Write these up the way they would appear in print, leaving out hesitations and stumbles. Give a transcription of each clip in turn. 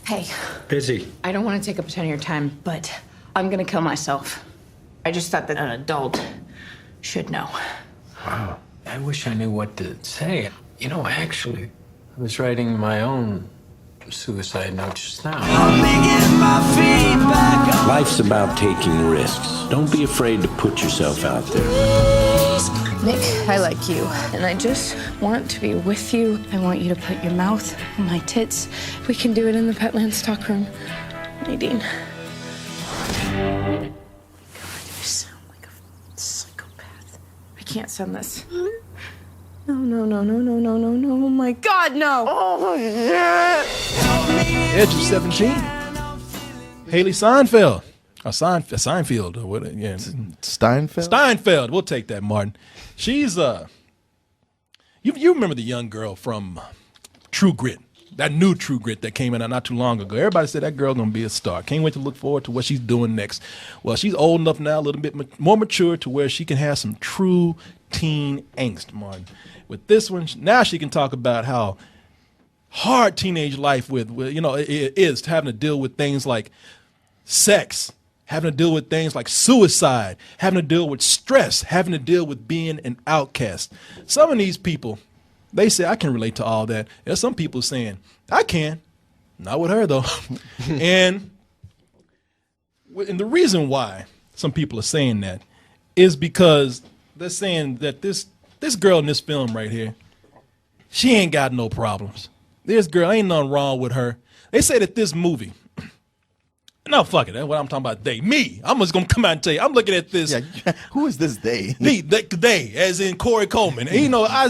Hey. Busy. I don't want to take up a ton of your time, but I'm gonna kill myself. I just thought that an adult should know. Wow. I wish I knew what to say. You know, actually, I was writing my own suicide note just now. Life's about taking risks. Don't be afraid to put yourself out there. Nick, I like you, and I just want to be with you. I want you to put your mouth on my tits. We can do it in the Petland stockroom. Nadine. God, you sound like a psychopath. I can't send this. No, no, no, no, no, no, no, no. Oh my God, no! Oh, Edge of 17. Haley Seinfeld. Or Seinfeld, or what? Yeah. Steinfeld? Steinfeld. We'll take that, Martin. She's you remember the young girl from True Grit, that new True Grit that came out not too long ago. Everybody said that girl gonna be a star. Can't wait to look forward to what she's doing next. Well, she's old enough now, a little bit more mature to where she can have some true teen angst, Martin. With this one, now she can talk about how hard teenage life with you know, it is having to deal with things like sex, having to deal with things like suicide, having to deal with stress, having to deal with being an outcast. Some of these people, they say, I can relate to all that. There's some people saying, I can. Not with her, though. and the reason why some people are saying that is because they're saying that this girl in this film right here, she ain't got no problems. This girl, ain't nothing wrong with her. They say that this movie, no, fuck it. That's what I'm talking about. Me. I'm just gonna come out and tell you. I'm looking at this. Yeah, who is this they? They, as in Korey Coleman. And, you know, I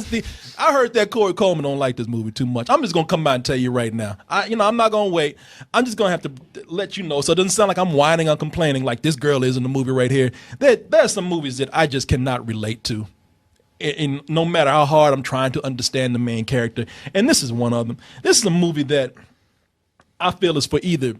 heard that Korey Coleman don't like this movie too much. I'm just gonna come out and tell you right now. I'm not gonna wait. I'm just gonna have to let you know, so it doesn't sound like I'm whining or complaining like this girl is in the movie right here. There's some movies that I just cannot relate to. And no matter how hard I'm trying to understand the main character, and this is one of them. This is a movie that I feel is for either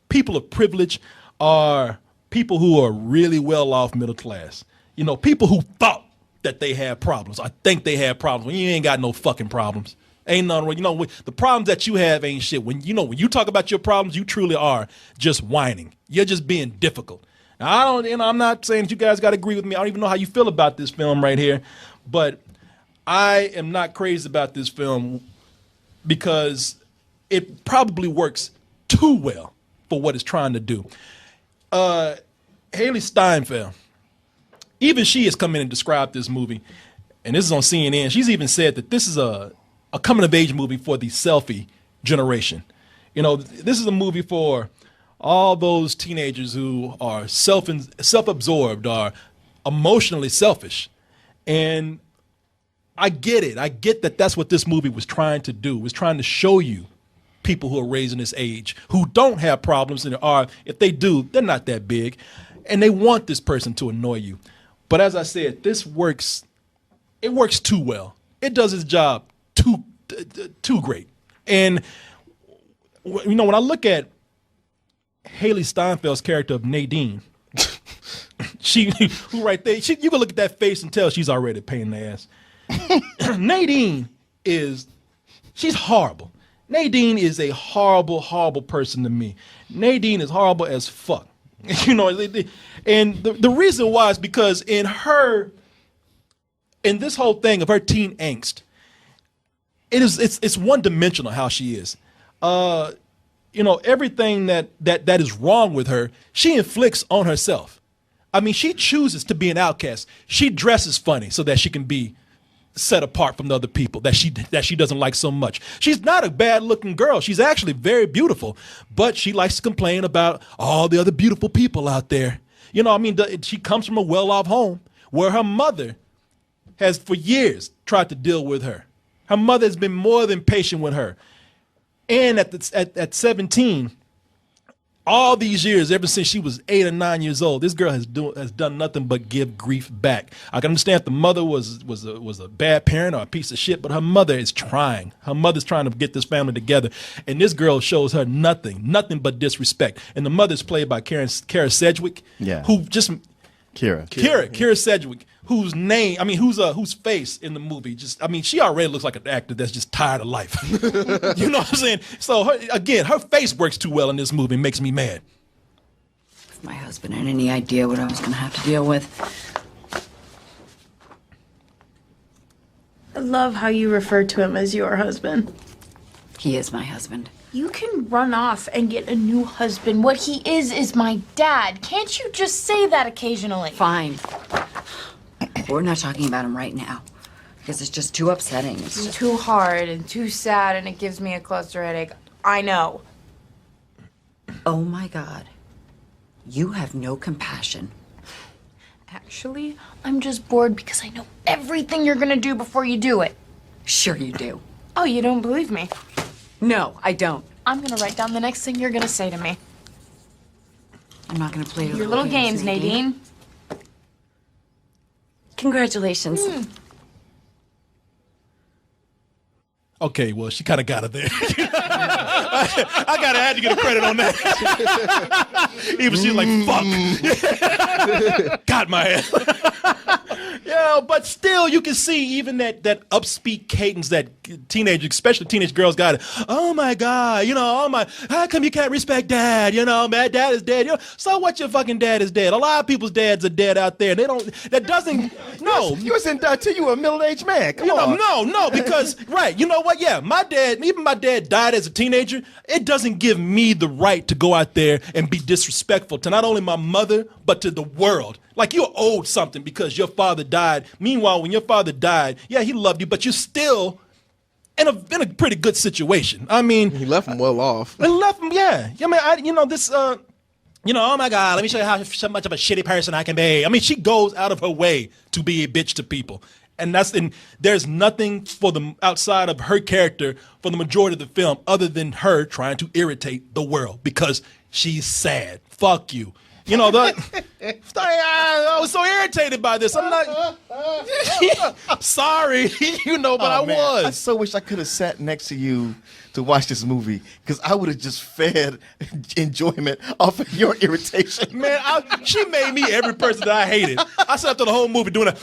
people of privilege or people who are really well off middle class. You know, people who thought that they had problems or think they had problems when you ain't got no fucking problems. Ain't nothing wrong. You know, the problems that you have ain't shit. When you talk about your problems, you truly are just whining. You're just being difficult. Now, I'm not saying that you guys got to agree with me. I don't even know how you feel about this film right here, but I am not crazy about this film because it probably works too well for what it's trying to do. Haley Steinfeld, even she has come in and described this movie, and this is on CNN. She's even said that this is a coming-of-age movie for the selfie generation. You know, this is a movie for all those teenagers who are self-absorbed or emotionally selfish. And I get it. I get that that's what this movie was trying to do, was trying to show you people who are raising this age, who don't have problems, and if they do, they're not that big, and they want this person to annoy you. But as I said, it works too well. It does its job too great. And you know, when I look at Haley Steinfeld's character of Nadine, who right there, you can look at that face and tell she's already a pain in the ass. Nadine she's horrible. Nadine is a horrible, horrible person to me. Nadine is horrible as fuck. You know, and the reason why is because in this whole thing of her teen angst, it's one dimensional how she is. You know, everything that is wrong with her, she inflicts on herself. I mean, she chooses to be an outcast. She dresses funny so that she can be set apart from the other people that she doesn't like so much. She's not a bad looking girl. She's actually very beautiful, but she likes to complain about all the other beautiful people out there. You know, I mean, she comes from a well-off home where her mother has for years tried to deal with her. Her mother has been more than patient with her. And at 17, all these years, ever since she was 8 or 9 years old, this girl has done nothing but give grief back. I can understand if the mother was a bad parent or a piece of shit, but her mother is trying. Her mother's trying to get this family together, and this girl shows her nothing but disrespect. And the mother's played by Kara Sedgwick, who just Kira Sedgwick, whose face in the movie she already looks like an actor that's just tired of life. You know what I'm saying? So her face works too well in this movie and makes me mad. If my husband had any idea what I was going to have to deal with. I love how you refer to him as your husband. He is my husband. You can run off and get a new husband. What he is my dad. Can't you just say that occasionally? Fine. We're not talking about him right now. Because it's just too upsetting. It's too hard and too sad, and it gives me a cluster headache. I know. Oh my God. You have no compassion. Actually, I'm just bored because I know everything you're gonna do before you do it. Sure you do. Oh, you don't believe me? No, I don't. I'm gonna write down the next thing you're gonna say to me. I'm not gonna play Your little games, Nadine. Congratulations. Okay, well, she kind of got it there. I had to get a credit on that. Even she's like, fuck. Got my ass. Yeah, but still, you can see even that upbeat cadence that teenagers, especially teenage girls, got it. Oh my God, how come you can't respect dad? Man, dad is dead. So what? Your fucking dad is dead. A lot of people's dads are dead out there. You wasn't until you were a middle-aged man. Come on. No, because right, you know what? Yeah, my dad died as a teenager. It doesn't give me the right to go out there and be disrespectful to not only my mother but to the world. Like you're owed something because your father died. Meanwhile, when your father died, yeah, he loved you, but you're still in a pretty good situation. I mean, He left him well off. and left him, yeah. I mean, oh my God, let me show you how much of a shitty person I can be. I mean, she goes out of her way to be a bitch to people. And there's nothing for them outside of her character for the majority of the film other than her trying to irritate the world because she's sad. Fuck you. I was so irritated by this. I'm not sorry, but I was. I so wish I could have sat next to you to watch this movie because I would have just fed enjoyment off of your irritation. Man, she made me every person that I hated. I sat through the whole movie doing that.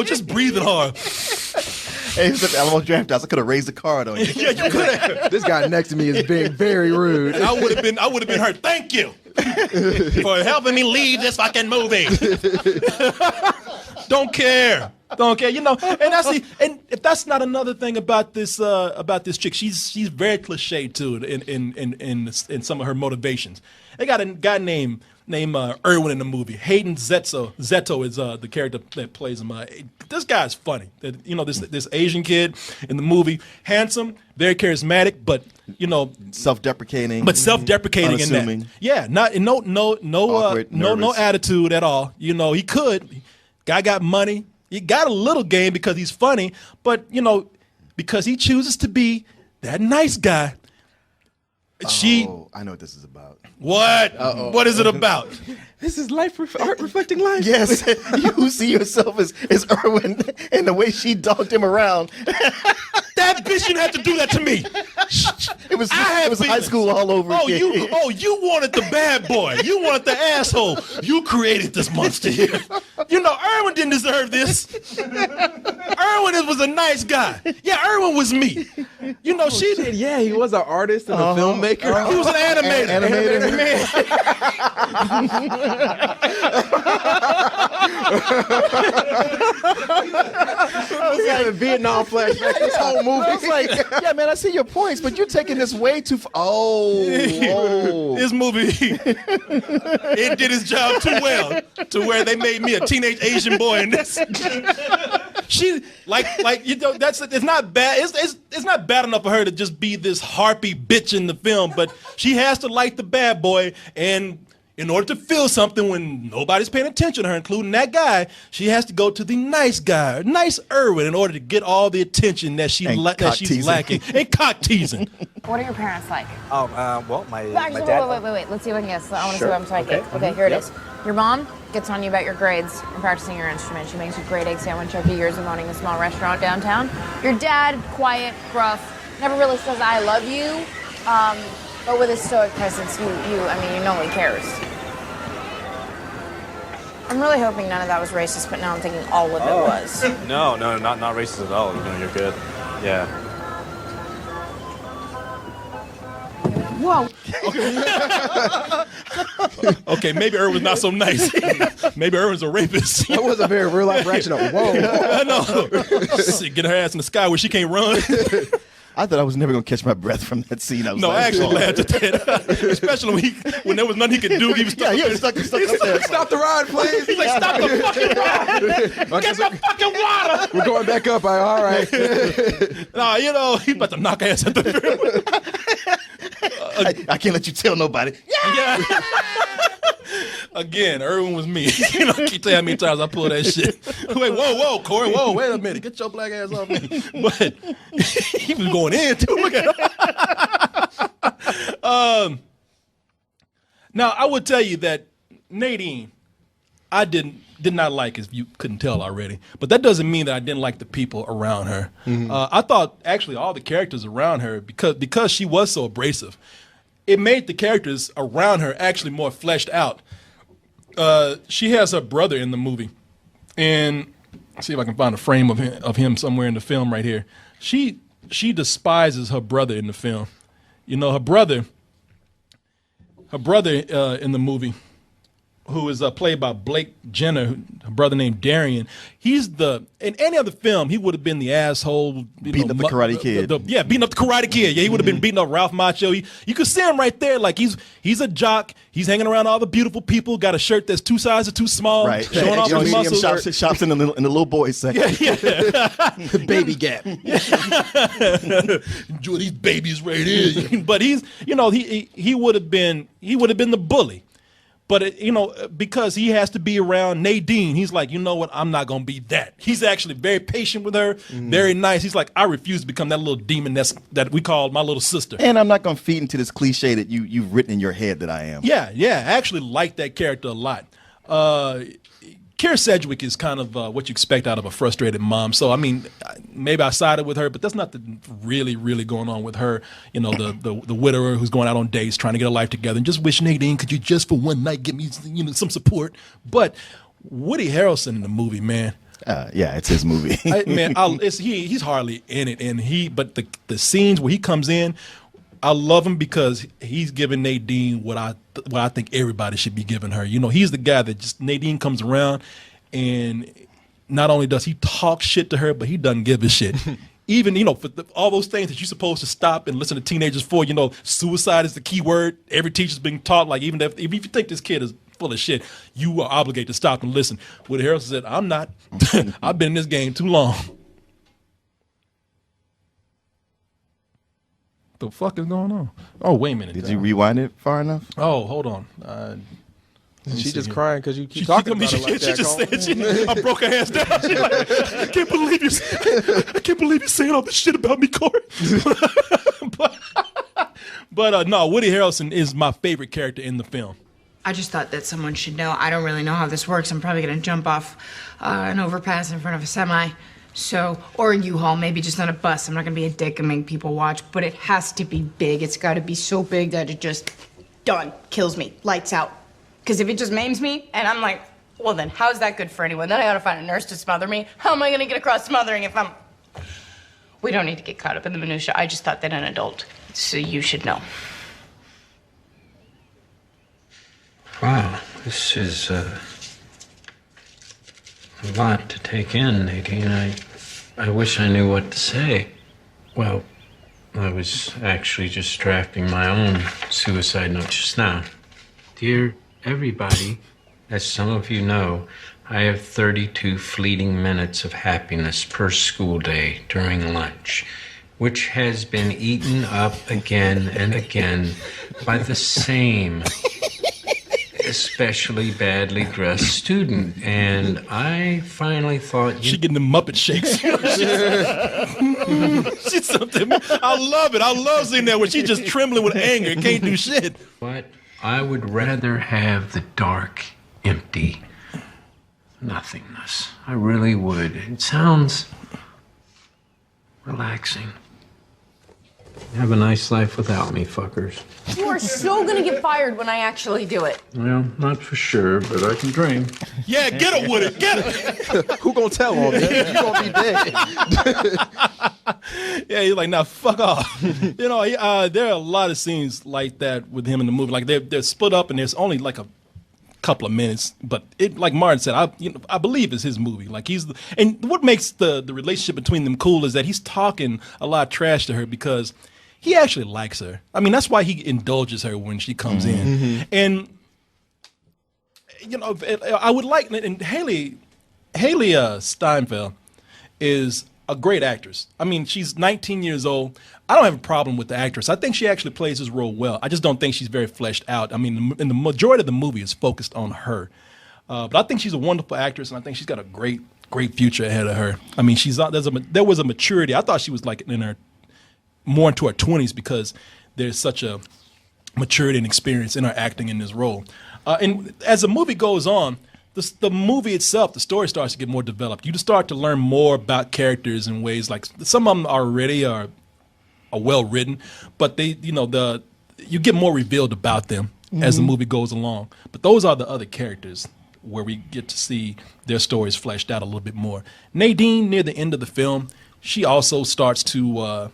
Just breathing hard. Hey, it's at the Alamo Draft House. I could have raised the card on you. Yeah, you could have. This guy next to me is being very rude. I would have been hurt. Thank you for helping me leave this fucking movie. Don't care. And if that's not another thing about this chick, she's very cliche too in some of her motivations. They got a guy named Irwin in the movie. Hayden Zetta is the character that plays him. This guy's funny. This Asian kid in the movie, handsome, very charismatic, but self-deprecating. Self-deprecating in that. Yeah, no attitude at all. He could. Guy got money. He got a little game because he's funny, but because he chooses to be that nice guy. I know what this is about. What? What is it about? This is art reflecting life. Yes, you see yourself as Irwin and the way she dogged him around. That bitch didn't have to do that to me. It was high school all over again. You wanted the bad boy. You wanted the asshole. You created this monster here. Irwin didn't deserve this. Irwin was a nice guy. Yeah, Irwin was me. She did. Yeah, he was an artist and a filmmaker. He was an animator. I was having Vietnam flashbacks this whole movie. I was like, yeah, man, I see your points, but you're taking this way too far. This movie, it did its job too well to where they made me a teenage Asian boy in this. She it's not bad. It's not bad enough for her to just be this harpy bitch in the film, but she has to like the bad boy, and in order to feel something when nobody's paying attention to her, including that guy, she has to go to the nice guy, nice Irwin, in order to get all the attention that she's lacking. And cock teasing. What are your parents like? Well, my Actually, dad. wait. Let's see if I can guess. I want to see Sure. what I'm psychic. Okay, here it is. Your mom gets on you about your grades and practicing your instrument. She makes you a great egg sandwich after years of owning a small restaurant downtown. Your dad, quiet, gruff, never really says I love you, but with his stoic presence, you know he cares. I'm really hoping none of that was racist, but now I'm thinking all of it was. No, not racist at all. You know, you're good. Yeah. Whoa. Okay, maybe Irwin's not so nice. Maybe Irwin's a rapist. That was a very real life reaction. Whoa. I know. Get her ass in the sky where she can't run. I thought I was never going to catch my breath from that scene. No, I actually laughed at that. Especially when there was nothing he could do. He was stuck. Yeah, stuck up there. Stop the ride, please. He's like, stop the fucking ride. Get the fucking water. We're going back up. All right. Nah, you know, he's about to knock her ass at the I can't let you tell nobody. Yeah. Again, Irwin was me. You know, keep telling how many times I pull that shit. Wait, whoa, Korey, wait a minute. Get your black ass off me. But he was going in, too. Look at him. Now, I would tell you that Nadine, I did not like, if you couldn't tell already. But that doesn't mean that I didn't like the people around her. Mm-hmm. I thought, actually, all the characters around her, because she was so abrasive, it made the characters around her actually more fleshed out. She has her brother in the movie, and let's see if I can find a frame of him somewhere in the film right here. She despises her brother in the film. You know, her brother in the movie, who is played by Blake Jenner, a brother named Darian. He's in any other film, he would have been the asshole. Beating up the Karate Kid. Beating up the Karate Kid. Yeah, he would have been beating up Ralph Macchio. You could see him right there, like he's a jock. He's hanging around all the beautiful people, got a shirt that's 2 sizes too small, right. showing off his muscles. Shops in the little boys section. Yeah. Baby gap. Enjoy these babies right here. But he would have been the bully. But, because he has to be around Nadine, he's like, you know what, I'm not going to be that. He's actually very patient with her, very nice. He's like, I refuse to become that little demon that we call my little sister. And I'm not going to feed into this cliche that you've written in your head that I am. Yeah, I actually like that character a lot. Keira Sedgwick is kind of what you expect out of a frustrated mom. So, I mean, maybe I sided with her, but that's nothing really, really going on with her. You know, the widower who's going out on dates, trying to get her life together, and just wish, Nadine, could you just for one night give me, some support? But Woody Harrelson in the movie, man. Yeah, it's his movie. He's hardly in it, but the scenes where he comes in, I love him because he's giving Nadine what I think everybody should be giving her. You know, he's the guy that just Nadine comes around, and not only does he talk shit to her, but he doesn't give a shit. Even, for all those things that you're supposed to stop and listen to teenagers for, suicide is the key word. Every teacher's being taught, like, even if you think this kid is full of shit, you are obligated to stop and listen. Woody Harrelson said, I'm not. I've been in this game too long. The fuck is going on? Oh, wait a minute. Did you rewind it far enough? Oh, hold on. She just crying because you keep talking about her like that. She just said, I broke her ass down. She's like, I can't believe you're saying all this shit about me, Korey. but no, Woody Harrelson is my favorite character in the film. I just thought that someone should know. I don't really know how this works. I'm probably going to jump off an overpass in front of a semi. Or a U-Haul, maybe just on a bus. I'm not going to be a dick and make people watch, but it has to be big. It's got to be so big that it just, done, kills me, lights out. Because if it just maims me, and I'm like, well then, how's that good for anyone? Then I gotta find a nurse to smother me. How am I gonna get across smothering if I'm... We don't need to get caught up in the minutia. I just thought that an adult, so you should know. Wow, this is a lot to take in, Nadine. I wish I knew what to say. Well, I was actually just drafting my own suicide note just now. Dear everybody, as some of you know, I have 32 fleeting minutes of happiness per school day during lunch, which has been eaten up again and again by the same especially badly dressed student. And I finally thought... She getting the Muppet shakes. She's something. I love it. I love seeing that when she's just trembling with anger and can't do shit. But I would rather have the dark, empty nothingness. I really would. It sounds relaxing. Have a nice life without me, fuckers. You are so gonna get fired when I actually do it. Well, not for sure, but I can dream. Yeah, get her with it. Get her. Who gonna tell on me? You gonna be dead. Yeah, he's like, now fuck off. There are a lot of scenes like that with him in the movie. Like they're split up, and there's only like a couple of minutes, but it, like Martin said, I believe it's his movie. Like and what makes the relationship between them cool is that he's talking a lot of trash to her because he actually likes her. I mean, that's why he indulges her when she comes in. And I would like, and Haley Steinfeld is a great actress. I mean, she's 19 years old. I don't have a problem with the actress. I think she actually plays this role well. I just don't think she's very fleshed out. I mean, the majority of the movie is focused on her. But I think she's a wonderful actress, and I think she's got a great future ahead of her. I mean, there was a maturity. I thought she was like more into her 20s because there's such a maturity and experience in her acting in this role. And as the movie goes on, the movie itself, the story starts to get more developed. You just start to learn more about characters in ways like some of them already are well written, but you get more revealed about them as the movie goes along. But those are the other characters where we get to see their stories fleshed out a little bit more. Nadine, near the end of the film, she also starts to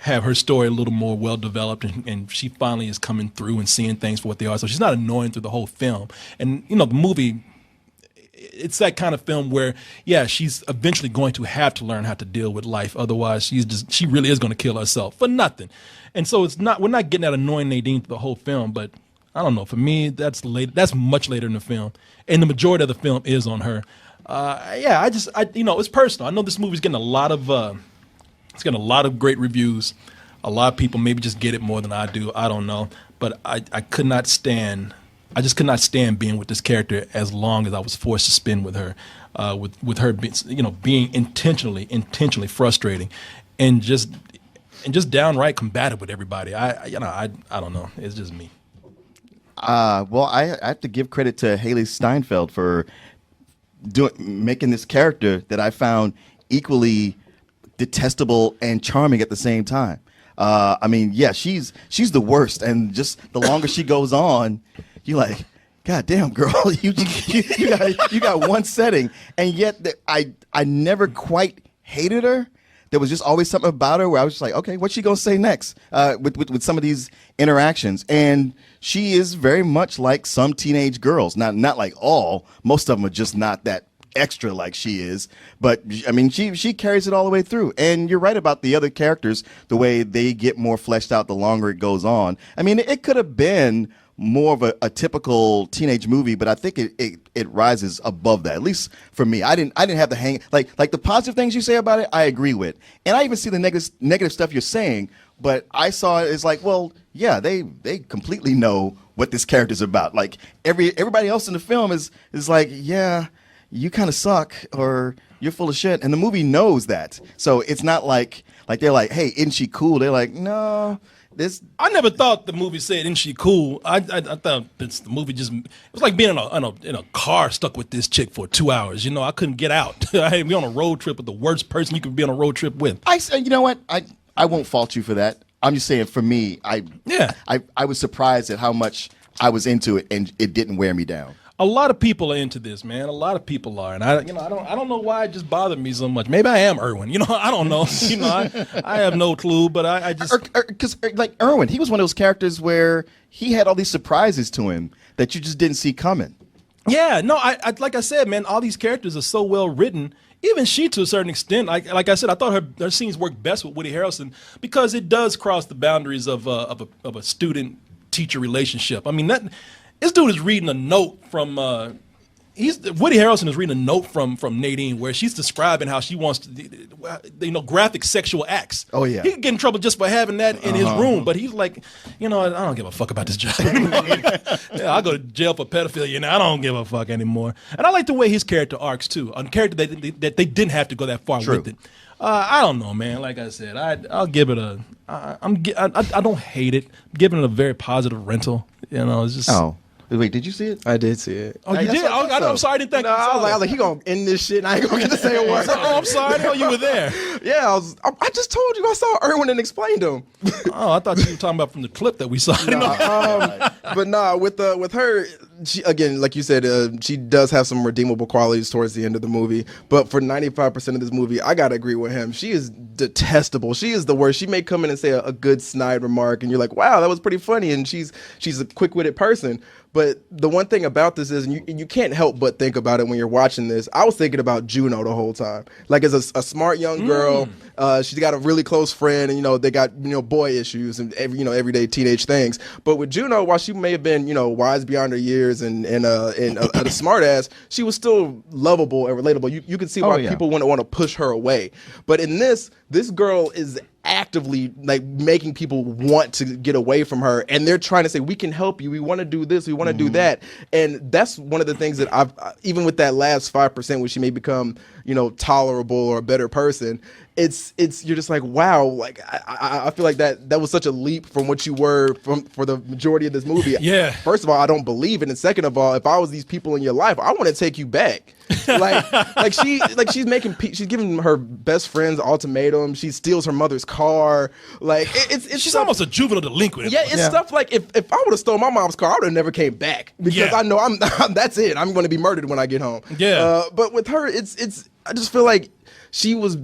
have her story a little more well developed, and she finally is coming through and seeing things for what they are. So she's not annoying through the whole film. And the movie, it's that kind of film where, yeah, she's eventually going to have to learn how to deal with life. Otherwise, she really is going to kill herself for nothing. And so we're not getting that annoying Nadine through the whole film. But I don't know. For me, that's much later in the film, and the majority of the film is on her. It's personal. I know this movie's getting a lot of great reviews. A lot of people maybe just get it more than I do. I don't know, but I could not stand. I just could not stand being with this character as long as I was forced to spend with her, with her being intentionally frustrating, and just downright combative with everybody. I don't know. It's just me. Well, I have to give credit to Haley Steinfeld for making this character that I found equally detestable and charming at the same time. I mean, yeah, she's the worst, and just the longer she goes on, you're like, God damn, girl, you got one setting, and yet I never quite hated her. There was just always something about her where I was just like, okay, what's she gonna say next with some of these interactions? And she is very much like some teenage girls, not like all. Most of them are just not that extra like she is, but I mean, she carries it all the way through. And you're right about the other characters, the way they get more fleshed out the longer it goes on. I mean, it could have been more of a typical teenage movie, but I think it rises above that. At least for me, I didn't have the hang like the positive things you say about it. I agree with, and I even see the negative stuff you're saying. But I saw it as like, well, yeah, they completely know what this character's about. Like everybody else in the film is like, yeah, you kind of suck or you're full of shit, and the movie knows that. So it's not like they're like, hey, isn't she cool? They're like, no. I never thought the movie said, "Isn't she cool?" I thought the movie it was like being in a car stuck with this chick for 2 hours. I couldn't get out. I had to be on a road trip with the worst person you could be on a road trip with. You know what? I won't fault you for that. I'm just saying, for me, I was surprised at how much I was into it, and it didn't wear me down. A lot of people are into this, man. A lot of people are, and I don't know why it just bothered me so much. Maybe I am Irwin. I don't know. I have no clue, but I just because like Irwin, he was one of those characters where he had all these surprises to him that you just didn't see coming. Yeah, no, I like I said, man, all these characters are so well written. Even she, to a certain extent, like I said, I thought her scenes worked best with Woody Harrelson because it does cross the boundaries of a student-teacher relationship. I mean that. This dude is reading a note from Woody Harrelson is reading a note from Nadine where she's describing how she wants to, graphic sexual acts. Oh yeah, he could get in trouble just for having that in his room. But he's like, I don't give a fuck about this job. I'll go to jail for pedophilia. I don't give a fuck anymore. And I like the way his character arcs too. A character that they didn't have to go that far with it. I don't know, man. Like I said, I'll give it I don't hate it. I'm giving it a very positive rental. It's just. Oh. Wait, did you see it? I did see it. Oh, you did? I'm sorry, I didn't think. No, I was like, he gonna end this shit, and I ain't gonna get to say a word. I'm sorry, I know you were there. Yeah, I just told you I saw Irwin and explained him. Oh, I thought you were talking about from the clip that we saw. But nah, with her, she, again, like you said, she does have some redeemable qualities towards the end of the movie. But for 95% of this movie, I gotta agree with him. She is detestable. She is the worst. She may come in and say a good snide remark, and you're like, wow, that was pretty funny. And she's a quick-witted person. But the one thing about this is, and you can't help but think about it when you're watching this. I was thinking about Juno the whole time. Like, as a smart young girl, she's got a really close friend, and they got boy issues and everyday teenage things. But with Juno, while she may have been wise beyond her years and a smart ass, she was still lovable and relatable. You could see why people wouldn't want to push her away. But in this girl is actively like making people want to get away from her, and they're trying to say, we can help you, we want to do this, we want to do that. And that's one of the things that I've, even with that last 5% where she may become tolerable or a better person, it's you're just like, wow, like I feel like that was such a leap from what you were for the majority of this movie. Yeah. First of all, I don't believe it, and second of all, if I was these people in your life, I want to take you back. She's giving her best friends ultimatums. She steals her mother's car. Like she's She's almost a juvenile delinquent. Yeah, it's stuff like if I would have stole my mom's car, I would have never came back because I know I'm that's it. I'm going to be murdered when I get home. Yeah. But with her, it's I just feel like she was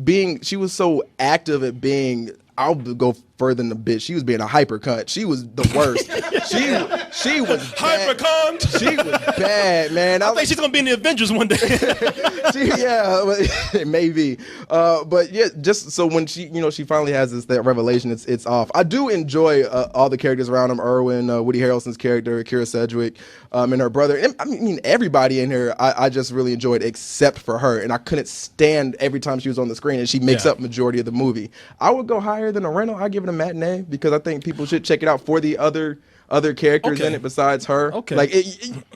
so active at being. I'll go further than a bitch. She was being a hyper cunt. She was the worst. she was hyper cunt. She was bad, man. I think she's gonna be in the Avengers one day. Maybe. But yeah, just so when she finally has that revelation, it's off. I do enjoy all the characters around him. Erwin, Woody Harrelson's character, Kira Sedgwick, and her brother. And, I mean, everybody in here, I just really enjoyed except for her. And I couldn't stand every time she was on the screen, and she makes up majority of the movie. I would go higher than a rental. I give it a matinee because I think people should check it out for the other characters in it besides her. Okay. Like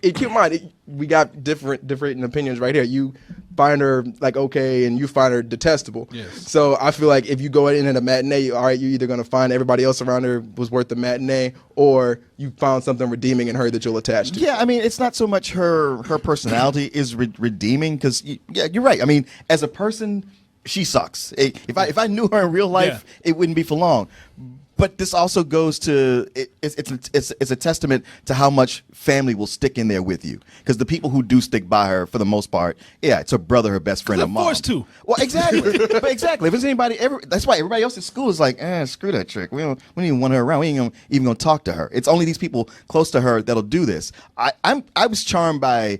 keep in mind, we got different opinions right here. You find her like okay, and you find her detestable. Yes. So I feel like if you go in at a matinee, all right, you're either gonna find everybody else around her was worth the matinee, or you found something redeeming in her that you'll attach to. Yeah, I mean, it's not so much her personality is redeeming because you're right. I mean, as a person, she sucks. If I knew her in real life, it wouldn't be for long. But this also goes to it's a testament to how much family will stick in there with you. Because the people who do stick by her, for the most part, it's her brother, her best friend, her mom. Forced to. Well, exactly. But exactly. If it's anybody, that's why everybody else at school is like, screw that trick. We don't even want her around. We ain't even gonna talk to her. It's only these people close to her that'll do this. I was charmed by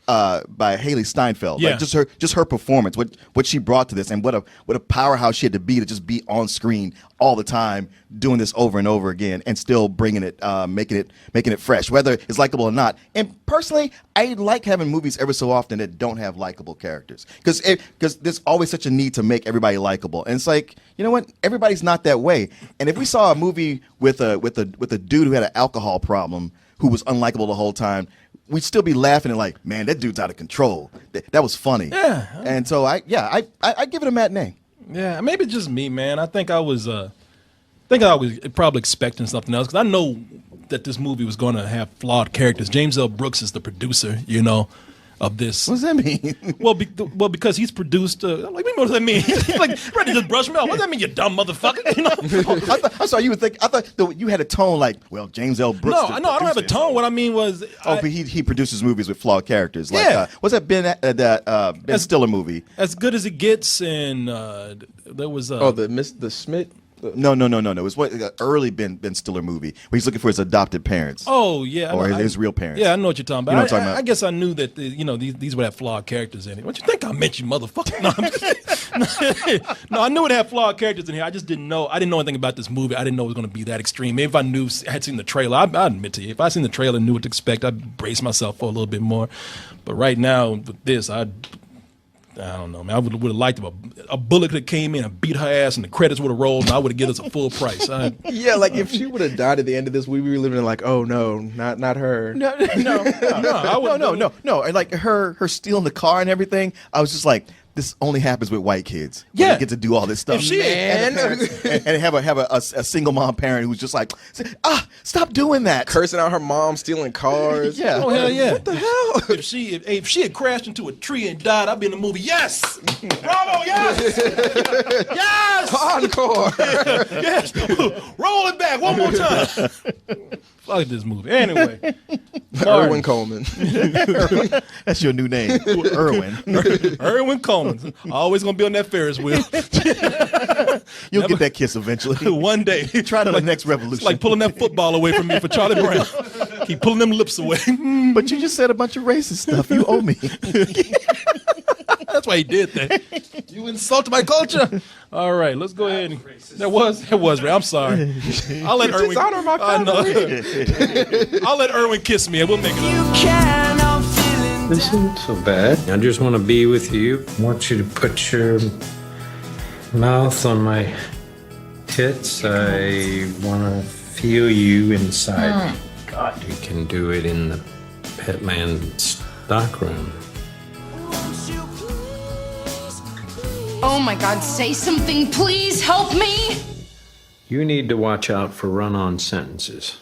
Haley Steinfeld, like just her performance, what she brought to this, and what a powerhouse she had to just be on screen all the time, doing this over and over again, and still bringing it, making it fresh, whether it's likable or not. And personally, I like having movies every so often that don't have likable characters, because there's always such a need to make everybody likable, and it's like, you know what, everybody's not that way. And if we saw a movie with a dude who had an alcohol problem who was unlikable the whole time, we'd still be laughing and like, man, that dude's out of control. That was funny. Yeah. And so I give it a matinee. Yeah, maybe it's just me, man. I think I was probably expecting something else because I know that this movie was going to have flawed characters. James L. Brooks is the producer, of this. What does that mean? Well, because he's produced. What does that mean? Like, ready to just brush me off. What does that mean, you dumb motherfucker? I saw you would think. I thought you had a tone like, well, James L. Brooks. No, I don't have a tone. What I mean was, but he produces movies with flawed characters. Like, what's that Ben Stiller movie? As Good as It Gets, and there was the Schmidt. No. It was what early Ben Stiller movie where he's looking for his adopted parents. Oh yeah, or his real parents. Yeah, I know what you're talking about. You know what I'm talking about. I guess I knew that these would have flawed characters in it. What you think I meant, you motherfucker? No, I knew it had flawed characters in here. I just didn't know. I didn't know anything about this movie. I didn't know it was going to be that extreme. Maybe if I had seen the trailer, I'd admit to you, if I seen the trailer and knew what to expect, I'd brace myself for a little bit more. But right now with this, I don't know, man. I would have liked if a bullet could have came in and beat her ass and the credits would have rolled and I would have given us a full price. Yeah, like if she would have died at the end of this, we would be living in like, oh no, not her. No. I wouldn't. No. And like her stealing the car and everything, I was just like, this only happens with white kids. Yeah. They get to do all this stuff. If she- and, the parents- and have a single mom parent who's just like, stop doing that. Cursing out her mom, stealing cars. Yeah. Oh hell yeah! What the hell? If she had crashed into a tree and died, I'd be in the movie. Yes, bravo, yes, yes, Encore. yes. Roll it back one more time. Fuck this movie. Anyway, Erwin Coleman. That's your new name, Erwin. Erwin Coleman. Always gonna be on that Ferris wheel. You'll get that kiss eventually. One day. Try to the next revolution. It's like pulling that football away from me for Charlie Brown. Keep pulling them lips away. But you just said a bunch of racist stuff. You owe me. That's why he did that. You insulted my culture. All right, let's go ahead. That was Ray. I'm sorry. I'll let Erwin. Dishonor my family. I'll let Erwin kiss me and we'll make it up. This isn't so bad. I just want to be with you. I want you to put your mouth on my tits. I want to feel you inside. God, we can do it in the Petman stockroom. Oh my God, say something, please help me. You need to watch out for run-on sentences.